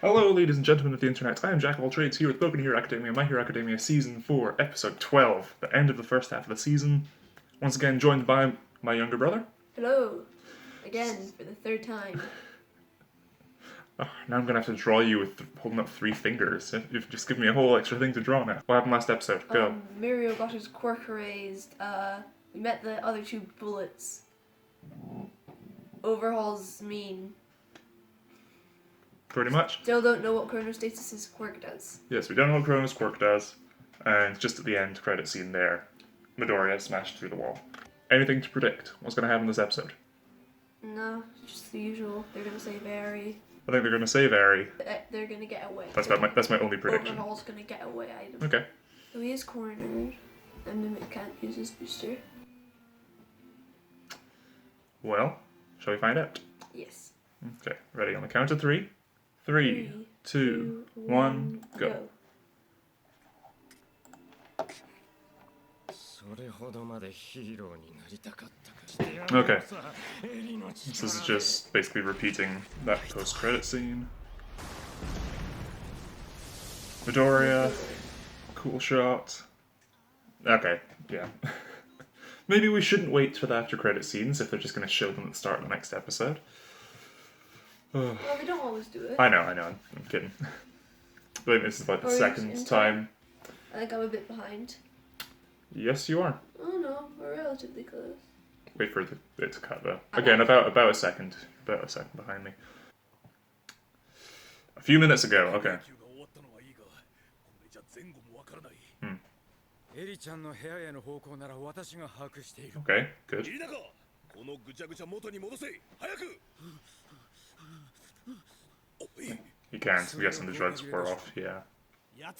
Hello, ladies and gentlemen of the internet. I am Jack of all trades here with Boku no Hero Academia, My Hero Academia Season 4, Episode 12, the end of the first half of the season. Once again, joined by my younger brother. Hello, again for the third time. Oh, now I'm gonna have to draw you with holding up 3 fingers. You've just given me a whole extra thing to draw now. What happened last episode? Go. Mirio got his quirk erased. We met the other 2 bullets. Overhaul's mean. Pretty much. Still don't know what Chronostasis' quirk does. Yes, we don't know what Chrono's quirk does. And just at the end credit scene there, Midoriya smashed through the wall. Anything to predict? What's gonna happen this episode? No, just the usual. They're gonna say very. I think they're gonna save Eri. They're gonna get away. That's my only prediction. Overhaul's gonna get away item. Okay. So he is cornered, and Mimic can't use his booster. Well, shall we find out? Yes. Okay, ready on the count of 3. 3, 2, 1, go. Okay. This is just basically repeating that post-credit scene. Midoriya, cool shot. Okay, yeah. Maybe we shouldn't wait for the after-credit scenes if they're just going to show them at the start of the next episode. Well, they don't always do it. I know, I'm kidding. I think this is about the second time. I think I'm a bit behind. Yes, you are. Oh no, we're relatively close. Wait for it to cut though. Again, about a second. About a second behind me. A few minutes ago, okay. Okay, good. He can't. I'm guessing the drugs wore off, yeah. Yeah.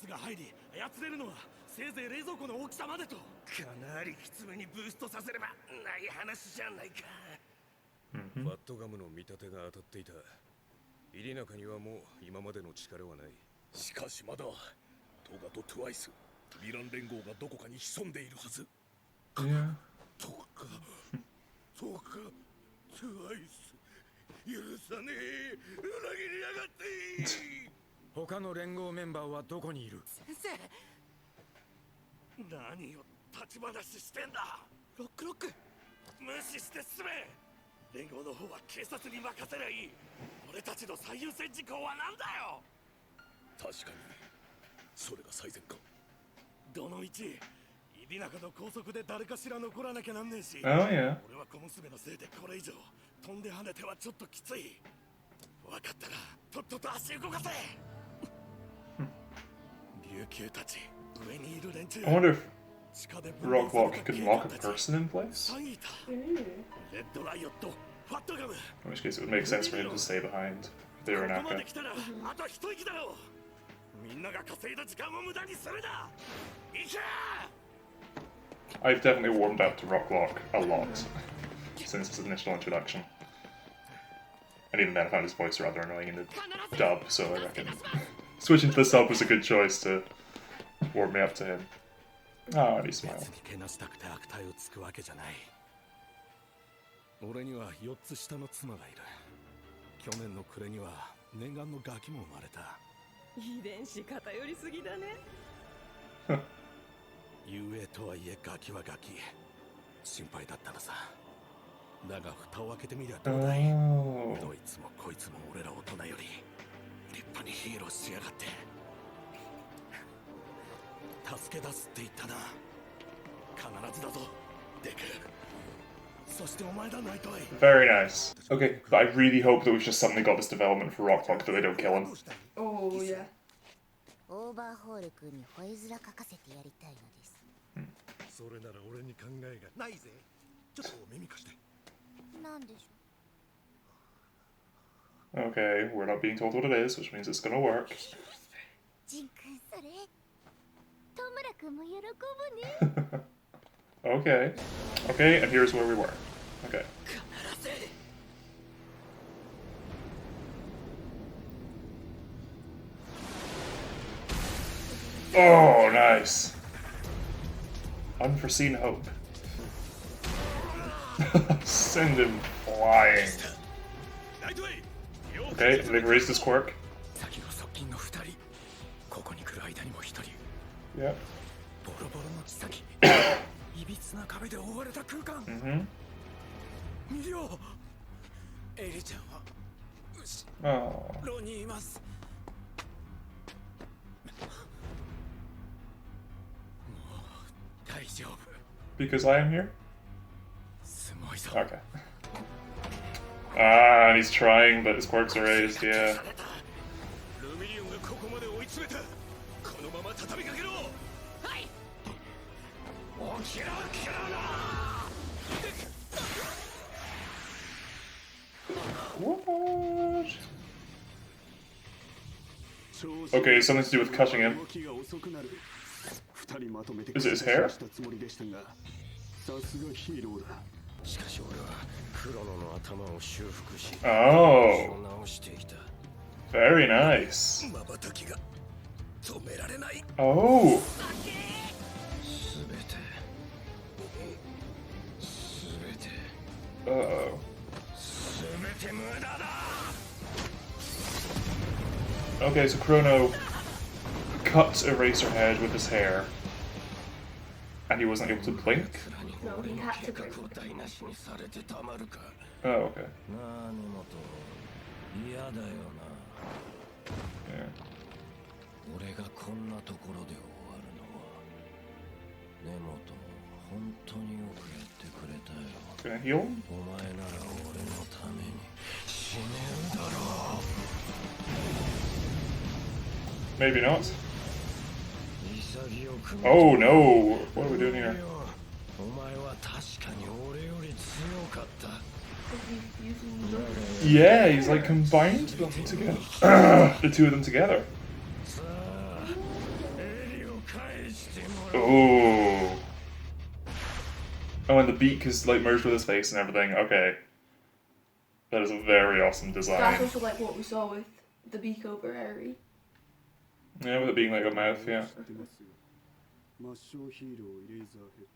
Oh yeah. I wonder if Rocklock can lock a person in place? In which case it would make sense for him to stay behind the Uranaka. I've definitely warmed up to Rocklock a lot since his initial introduction. And even then I found his voice rather annoying in the dub, so I reckon switching to the sub was a good choice to warm me up to him. Oh, and he smiled. Very nice. Okay, but I really hope that we've just suddenly got this development for Rocklock that they don't kill him. Oh yeah. Okay, we're not being told what it is, which means it's gonna work. Okay. Okay, and here's where we were. Okay. Oh, nice. Unforeseen hope. Send him flying. Okay, they've raised his quirk. Yep. Oh. Because I am here? Okay. Ah, and he's trying, but his quirks are raised, yeah. What? Okay, something to do with cutting him. Is it his hair? Oh. Very nice. Oh. Uh-oh. Okay, so Chrono cuts Eraserhead with his hair, and he wasn't able to blink? No, he had to blink. Oh, okay. Yeah. Can I heal him? Maybe not. Oh no! What are we doing here? Yeah, he's like combined them together. The two of them together. Oh. Oh, and the beak is like merged with his face and everything. Okay. That is a very awesome design. That's also like what we saw with the beak over Eri. Yeah, with it being like a mouth, yeah.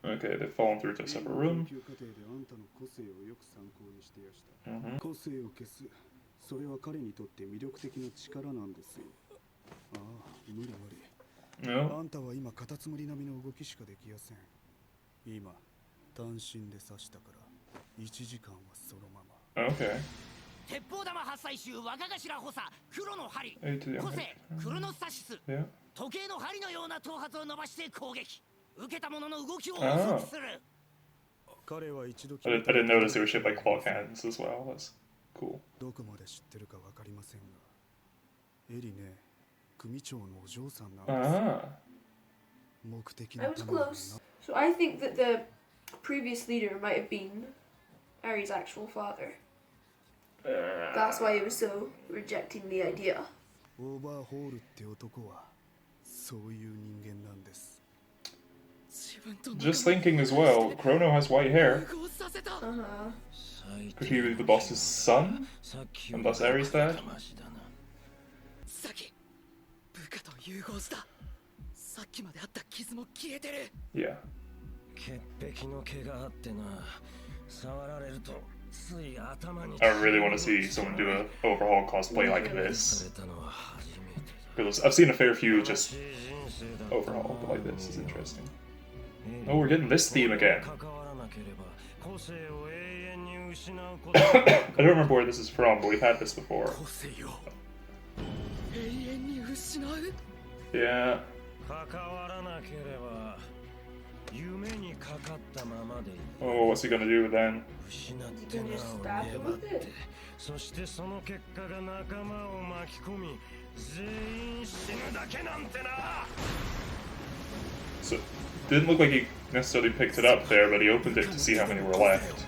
Okay, they've fallen through to a separate room. No. Okay. 鉄砲玉発災衆若頭補佐黒の針 Yeah. 個性黒のサシス Yeah. 時計の針のような頭髪を伸ばして攻撃受けた者の動きを遅くする I didn't notice they were shaped like claw cannons as well. That's cool. どこまで知ってるかわかりませんが、エリね、組長のお嬢さんなんです。 Ah. 目的 I was close. So I think that the previous leader might have been Eri's actual father. That's why he was so rejecting the idea. オーバーホールって男はそういう人間なんです。 Just thinking as well, Chrono has white hair. Uh-huh. Could he be the boss's son? And thus Eri's dad? Yeah. I really want to see someone do an overhaul cosplay like this. Because I've seen a fair few just overhaul, but like this is interesting. Oh, we're getting this theme again. I don't remember where this is from, but we've had this before. Yeah. Oh, what's he gonna do then? You can just stab him with it. So, didn't look like he necessarily picked it up there, but he opened it to see how many were left.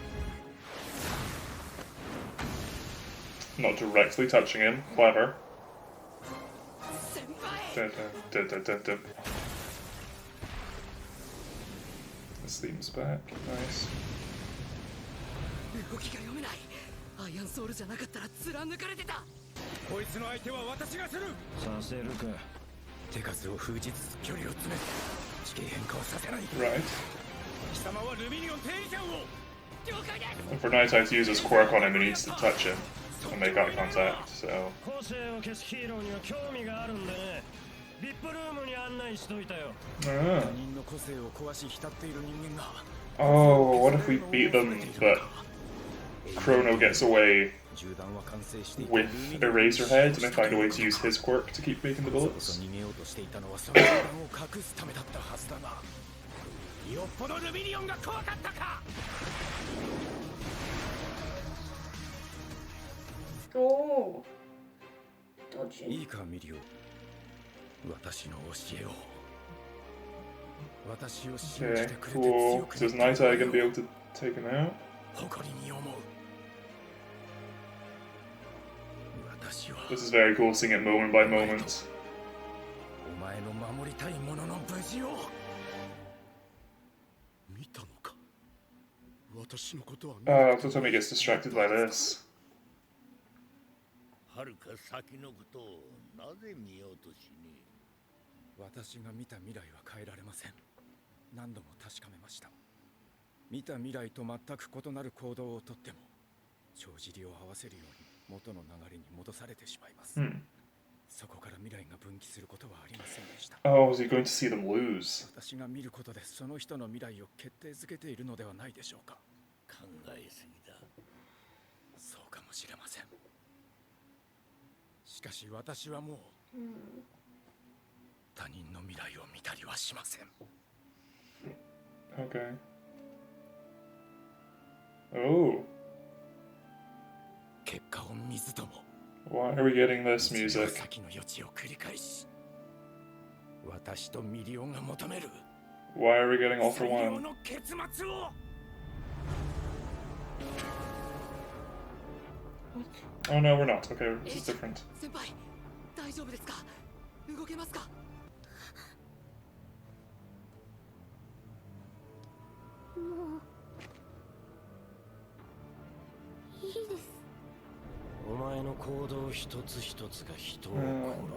Not directly touching him. Clever. Dun, dun, dun, dun, dun. This theme's back. Nice. Right. And for Nighttime to use his quirk on him, he needs to touch him. and make eye contact, so... Ah. Oh, what if we beat them, but Chrono gets away with Eraserhead, and I find a way to use his quirk to keep making the bullets? Oh. Dodging. Okay, cool. So is Night Eye gonna be able to take him out? This is very cool, seeing it moment by moment. Totomi gets distracted by this. はるか先のことをなぜ見ようとしねえ。私が見た未来は変えられません。何度も確かめました。見た未来と全く異なる行動をとっても、帳尻を合わせるように元の流れに戻されてしまいます。そこから未来が分岐することはありませんでした。Oh, is he going to see them lose? 私が見ることでその人の未来を決定づけているのではないでしょうか。考えすぎだ。そうかもしれません。しかし私はもう他人の未来を見たりはしません。Okay. Oh. 結果を見ずとも。Why are we getting this music? 先の余地を繰り返し、私とミリオンが求める。Why are we getting all for one? の結末を。Oh no, we're not. Okay, this is different. 先輩、大丈夫ですか？動けますか？もういいです。お前の行動一つ一つが人を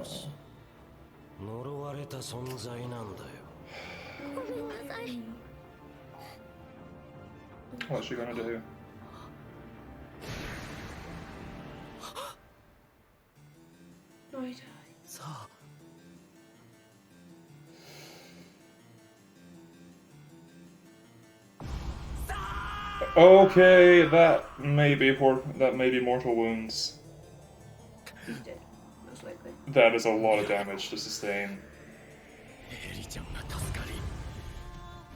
殺す。呪われた存在なんだよ。ごめんなさい。What's she gonna do? Right. さあ。Okay, that may be mortal wounds. He's dead, most likely. That is a lot of damage to sustain.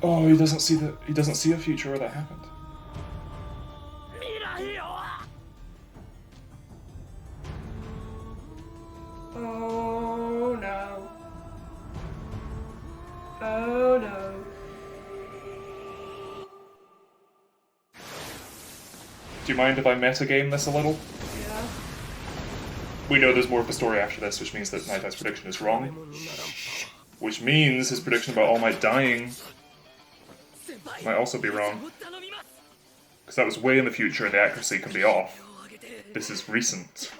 Oh, he doesn't see a future where that happened. Oh no. Oh no. Do you mind if I metagame this a little? Yeah. We know there's more of a story after this, which means that Night Eye's prediction is wrong. Which means his prediction about All Might dying might also be wrong. Because that was way in the future and the accuracy can be off. This is recent.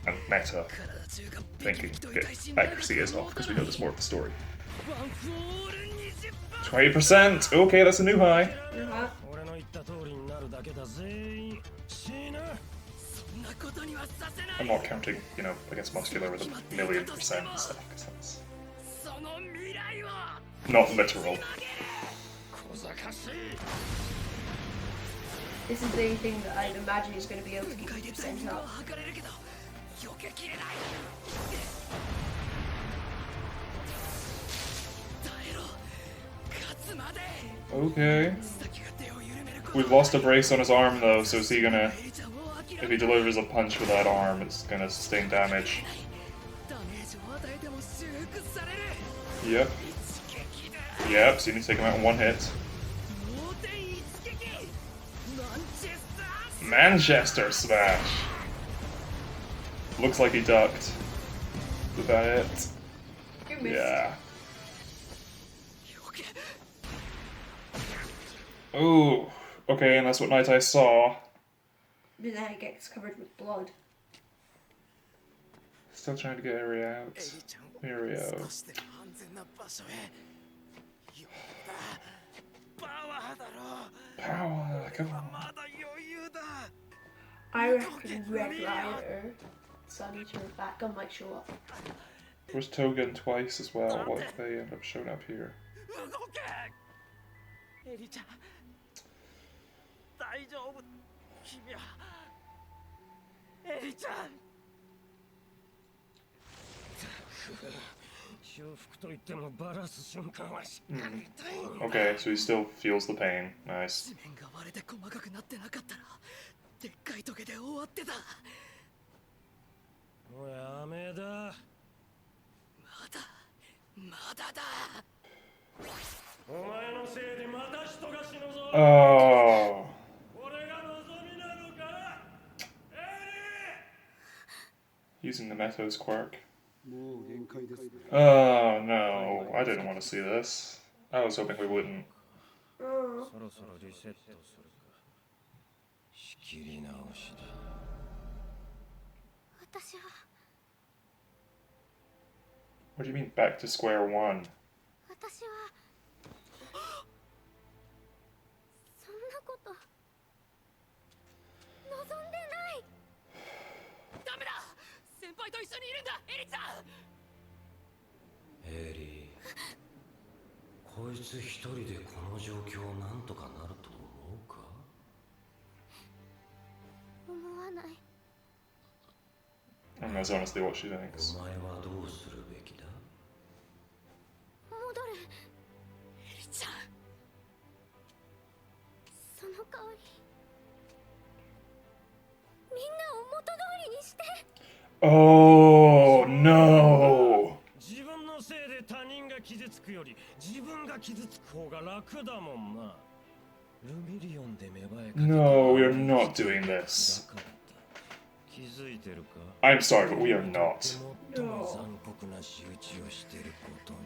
And meta thinking the accuracy is off because we know there's more of the story. 20%! Okay, that's a new high. I'm not counting, you know, against Muscular with a 1,000,000% and stuff, because that's not literal. This is the thing that I'd imagine he's going to be able to keep the percent up. Okay. We've lost a brace on his arm though, so is he gonna... If he delivers a punch with that arm, it's gonna sustain damage. Yep. Yep, so you need to take him out in one hit. Manchester Smash! Looks like he ducked. Is that it? Yeah. Ooh. Okay, and that's what Night Eye saw. But then it gets covered with blood. Still trying to get Eri out. Mirio. Power, come on. I reckon Red Rider, Sun Eater, that gun might show up. Where's Togen twice as well? What if they end up showing up here? 動けエリちゃん大丈夫君はエリちゃん修復といってもバラす瞬間はしっかり痛いんだ。 Okay, so he still feels the pain. Nice. 地面が割れて細かくなってなかったらでっかいトゲで終わってたもうやめだ。まだだお前のせいでまた人が死ぬぞ。 Oh. 俺が望みなのか。エ Using the Meto's quirk. もう限界ですね。 Oh no, I didn't want to see this. I was hoping we wouldn't. リそろそろリセットするか。仕切り直しだ。私は What do you mean back to square one? 私はそんなこと望んでないダメだ先輩と一緒にいるんだエリちゃんエリー、こいつ一人でこの状況なんとかなると思うか。思わない And that's honestly what she thinks. お前はどうするべきだ。戻るエリちゃんその代わりみんなを元通りにして Oh no! 自分のせいで他人が傷つくより自分が傷つく方が楽だもんな。ルミリオンで芽生えかけた No, we are not doing this. だからだ。気づいてるか。 I'm sorry, but we are not. 最も残酷な仕打ちをしてることに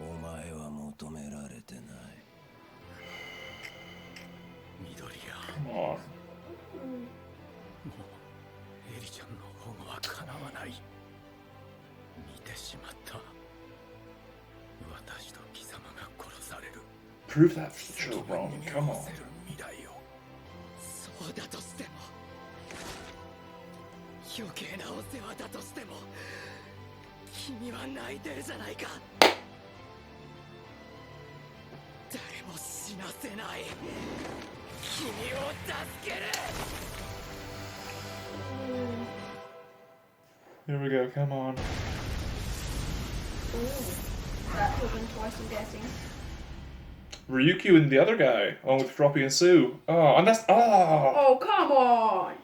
お前は求められてない。緑や Come on. もうエリちゃんの保護はかなわない。見てしまった。私と貴様が殺される。 Prove that true, Ron. Come on. 未来をそうだとしても余計なお世話だとしても君は泣いてるじゃないか誰も死なせない君を助ける Here we go, come on. That happened twice, I'm guessing. Ryukyu and the other guy, along with Floppy and Sue. Oh, and that's... Oh! Oh, come on!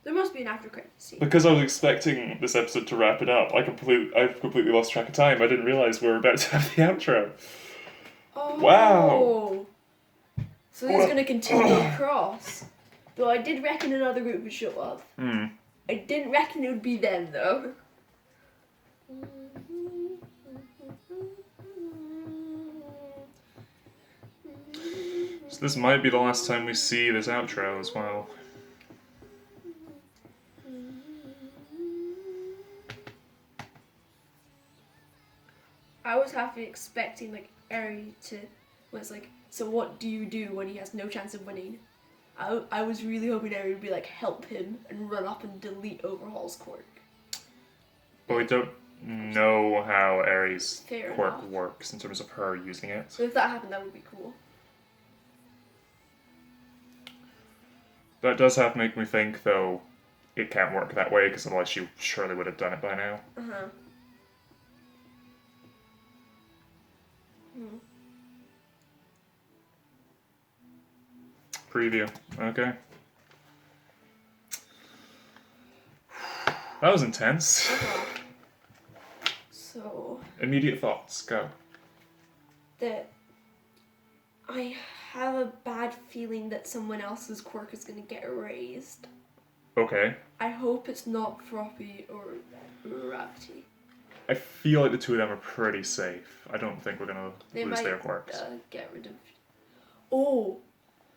There must be an after credit scene. Because I was expecting this episode to wrap it up, I've completely lost track of time. I didn't realise we were about to have the outro. Oh. Wow. So this is going to continue across. Though I did reckon another group would show up. Hmm. I didn't reckon it would be them, though. So this might be the last time we see this outro as well. I was half expecting, like, Eri to... was like, so what do you do when he has no chance of winning? I was really hoping Eri would be like, help him and run up and delete Overhaul's Quirk. But we don't know how Aries' Fair quirk enough. works in terms of her using it. So if that happened, that would be cool. That does have to make me think, though, it can't work that way, because otherwise she surely would have done it by now. Uh-huh. Preview. Okay. That was intense. So... Immediate thoughts, go. that I have a bad feeling that someone else's quirk is going to get erased. Okay. I hope it's not Froppy or Rapti. I feel like the two of them are pretty safe. I don't think we're gonna They lose might their quirks. Get rid of... Oh!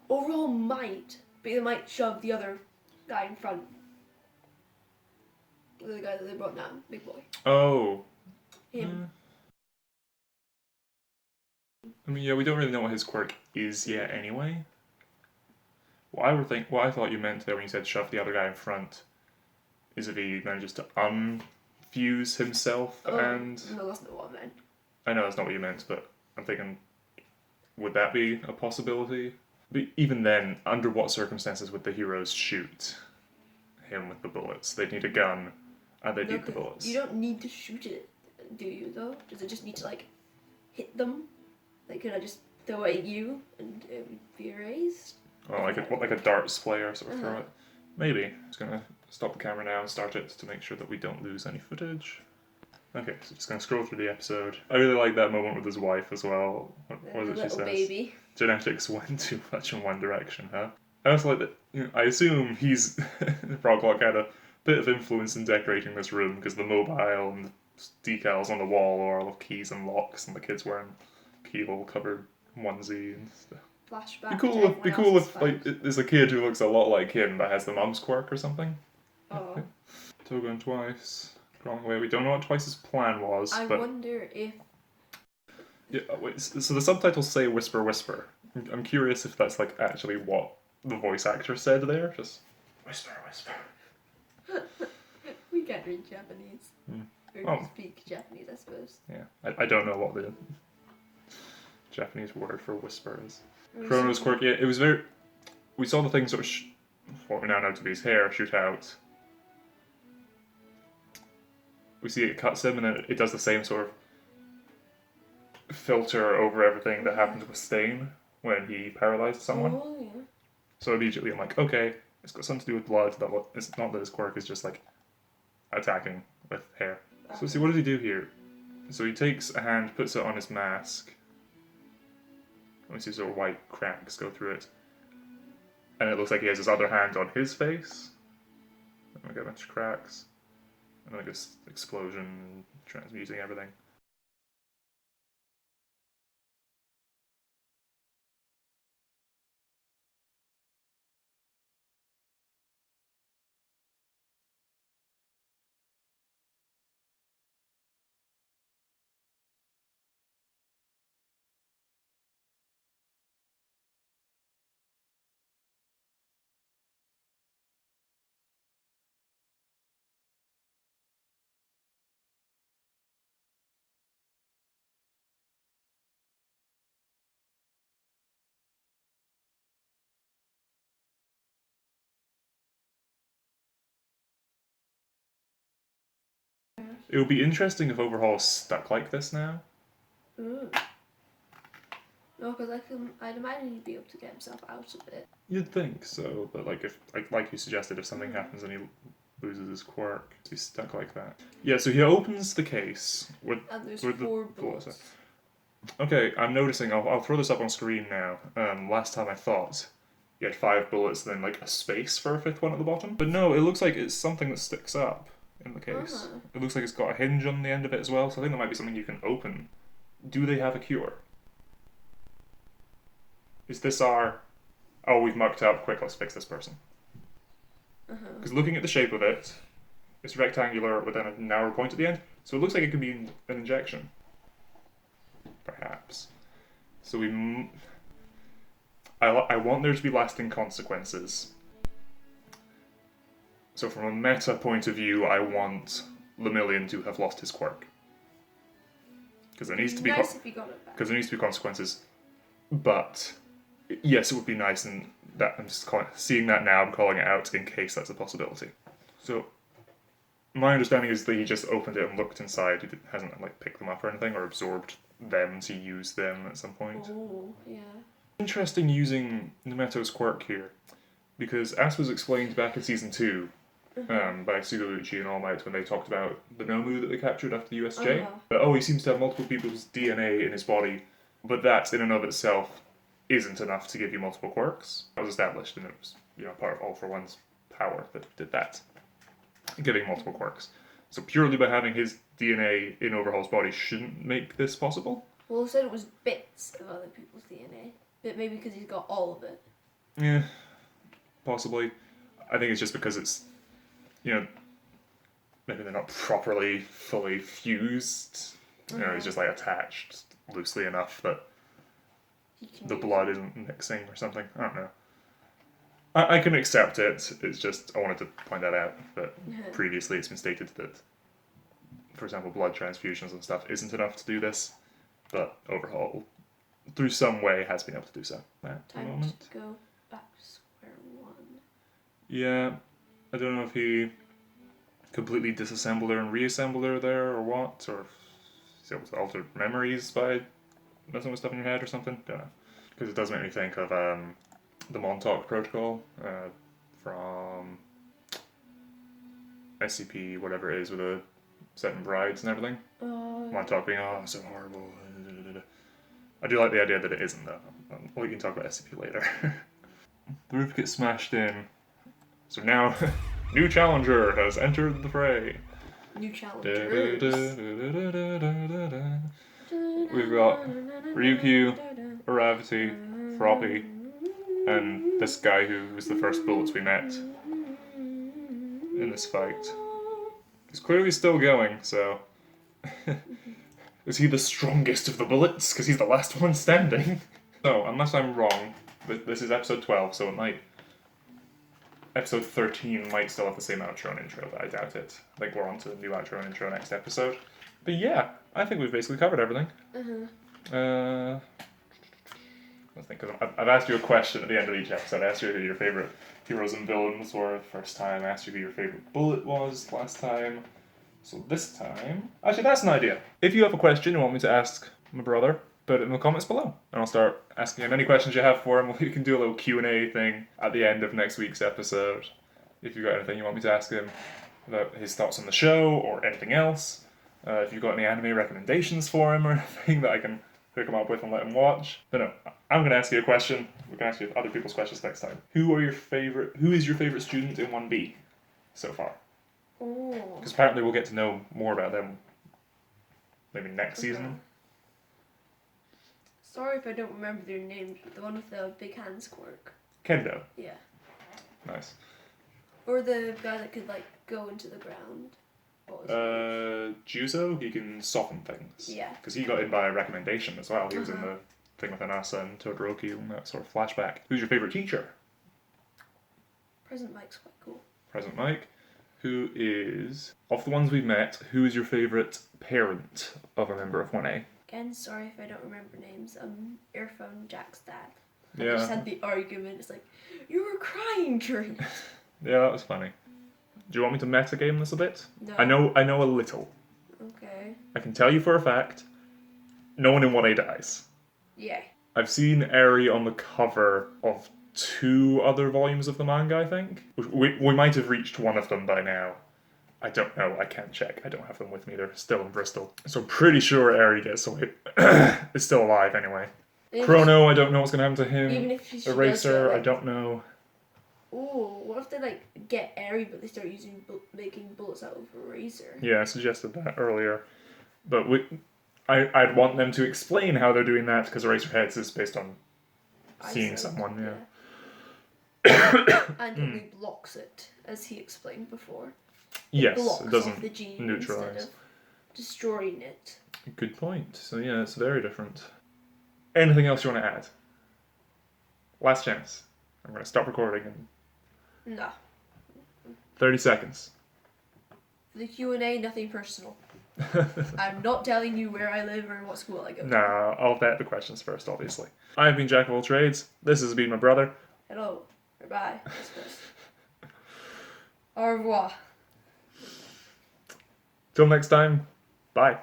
Overall might, but they might shove the other guy in front. The guy that they brought down, big boy. Oh. Him. I mean, yeah, we don't really know what his quirk is yet anyway. What I thought you meant there when you said shove the other guy in front is if he manages to unfuse himself and... No, that's not what I meant. I know that's not what you meant, but I'm thinking, would that be a possibility? But even then, under what circumstances would the heroes shoot him with the bullets? They'd need a gun, and they'd need the bullets. You don't need to shoot it, do you, though? Does it just need to, like, hit them? Like, could I just throw it at you, and it would be erased? Oh, like a darts player sort of throw it? Maybe. I'm just gonna stop the camera now and start it to make sure that we don't lose any footage. Okay, so just gonna scroll through the episode. I really like that moment with his wife as well. What was it she says? Baby. Genetics went too much in one direction, huh? I also like that, I assume he's, Rocklock had a bit of influence in decorating this room because the mobile and the decals on the wall are all of keys and locks and the kids wearing keyhole covered onesie and stuff. Flashback. Be cool if like there's a kid who looks a lot like him but has the mum's quirk or something. Oh. Togo and Twice. Crawling away. We don't know what Twice's plan was. I wonder if... Yeah, wait, so the subtitles say whisper whisper. I'm curious if that's like actually what the voice actor said there. Just whisper whisper. We can't read Japanese. Or speak Japanese, I suppose. Yeah, I don't know what the Japanese word for whisper is. Chrono's quirk, yeah, it was very... We saw the thing sort of, what we now know to be his hair, shoot out. We see it cuts him and then it does the same sort of filter over everything that happens with Stain when he paralyzed someone. Oh, yeah. So immediately I'm like, okay, it's got something to do with blood. It's not that his quirk is just like attacking with hair. So see, what does he do here? So he takes a hand, puts it on his mask. We see sort of white cracks go through it. And it looks like he has his other hand on his face. And we get a bunch of cracks. And like this explosion, transmuting everything. It would be interesting if Overhaul is stuck like this now. Ooh. No, because I'd imagine he'd be able to get himself out of it. You'd think so, but like if like you suggested, if something happens and he loses his quirk, he's stuck like that. Yeah, so he opens the case with And there's with 4 the bullets. Okay, I'm noticing. I'll throw this up on screen now. Last time I thought you had 5 bullets, then like a space for a 5th one at the bottom. But no, it looks like it's something that sticks up in the case. It looks like it's got a hinge on the end of it as well. So I think that might be something you can open. Do they have a cure? Is this our... Oh, we've mucked up. Quick, let's fix this person. Because looking at the shape of it, it's rectangular with a narrow point at the end. So it looks like it could be an injection. Perhaps. So I want there to be lasting consequences. So from a meta point of view, I want Lemillion to have lost his quirk. Because there needs to be Nice if he got it back. because there needs to be consequences. But yes, it would be nice, and that I'm just seeing that now. I'm calling it out in case that's a possibility. So my understanding is that he just opened it and looked inside. He hasn't like picked them up or anything, or absorbed them to use them at some point. Oh, yeah. Interesting using Nemeto's quirk here, because as was explained back in season 2 by Sugoluchi and All Might when they talked about the Nomu that they captured after the USJ. But he seems to have multiple people's DNA in his body, but that in and of itself isn't enough to give you multiple quirks. That was established, and it was part of All for One's power that did that, giving multiple quirks. So purely by having his DNA in Overhaul's body shouldn't make this possible. Well, they said it was bits of other people's DNA. But maybe because he's got all of it. Yeah, possibly. I think it's just because it's, maybe they're not properly, fully fused. He's just like attached loosely enough that the blood isn't mixing or something. I don't know. I can accept it. It's just I wanted to point that out. But previously, it's been stated that, for example, blood transfusions and stuff isn't enough to do this. But overhaul, through some way, has been able to do so. At the Time moment. to go back to square one. Yeah, I don't know if he completely disassembled her and reassembled her there or what, or if he's able to alter memories by messing with stuff in your head or something. Don't know. Because it does make me think of the Montauk Protocol from SCP, whatever it is, with the 7 brides and everything. Montauk being, oh, so horrible. I do like the idea that it isn't, though. We can talk about SCP later. The roof gets smashed in. So now, new challenger has entered the fray. New challengers. We've got Ryukyu, Aravati, Froppy, and this guy who was the first bullets we met in this fight. He's clearly still going, so... Is he the strongest of the bullets? Because he's the last one standing. So, unless I'm wrong, this is episode 12, so it might... Episode 13 might still have the same outro and intro, but I doubt it. I think we're on to the new outro and intro next episode. But yeah, I think we've basically covered everything. Let's think, because I've asked you a question at the end of each episode. I asked you who your favourite heroes and villains were the first time. I asked you who your favourite bullet was last time. So this time... Actually, that's an idea. If you have a question you want me to ask my brother, put it in the comments below. And I'll start asking him any questions you have for him. We can do a little Q&A thing at the end of next week's episode. If you've got anything you want me to ask him about his thoughts on the show or anything else. If you've got any anime recommendations for him or anything that I can hook him up with and let him watch. But no, I'm going to ask you a question. We can ask you other people's questions next time. Who is your favourite student in 1B so far? Because apparently we'll get to know more about them maybe next season. Sorry if I don't remember their names, but the one with the big hands, Quirk. Kendo. Yeah. Nice. Or the guy that could, like, go into the ground. Juzo, he can soften things. Yeah. Because he got in by a recommendation as well. He was in the thing with Anasa and Todoroki and that sort of flashback. Who's your favourite teacher? Present Mike's quite cool. Present Mike. Who is, of the ones we've met, who is your favourite parent of a member of 1A? Again, sorry if I don't remember names. Earphone Jack's dad. I Yeah. just had the argument. It's like, you were crying during it. Yeah, that was funny. Do you want me to metagame this a bit? No. I know a little. Okay. I can tell you for a fact, no one in 1A dies. Yeah. I've seen Eri on the cover of 2 other volumes of the manga, I think. We might have reached one of them by now. I don't know, I can't check. I don't have them with me, they're still in Bristol. So I'm pretty sure Eri gets away. Is still alive anyway. Chrono, I don't know what's going to happen to him. Even if she Eraser, does it, I don't know. Ooh, what if they like get Eri but they start using making bullets out of Eraser? Yeah, I suggested that earlier. But I'd want them to explain how they're doing that, because Eraserheads is based on seeing someone, yeah. And only blocks it, as he explained before. Yes, Blocks it off doesn't the gene neutralize. instead of destroying it. Good point. So yeah, it's very different. Anything else you want to add? Last chance. I'm going to stop recording in No. 30 seconds. For the Q&A, nothing personal. I'm not telling you where I live or what school I go to. Nah, I'll vet the questions first, obviously. I've been Jack of all trades. This has been my brother. Hello. Goodbye. Au revoir. Till next time, bye.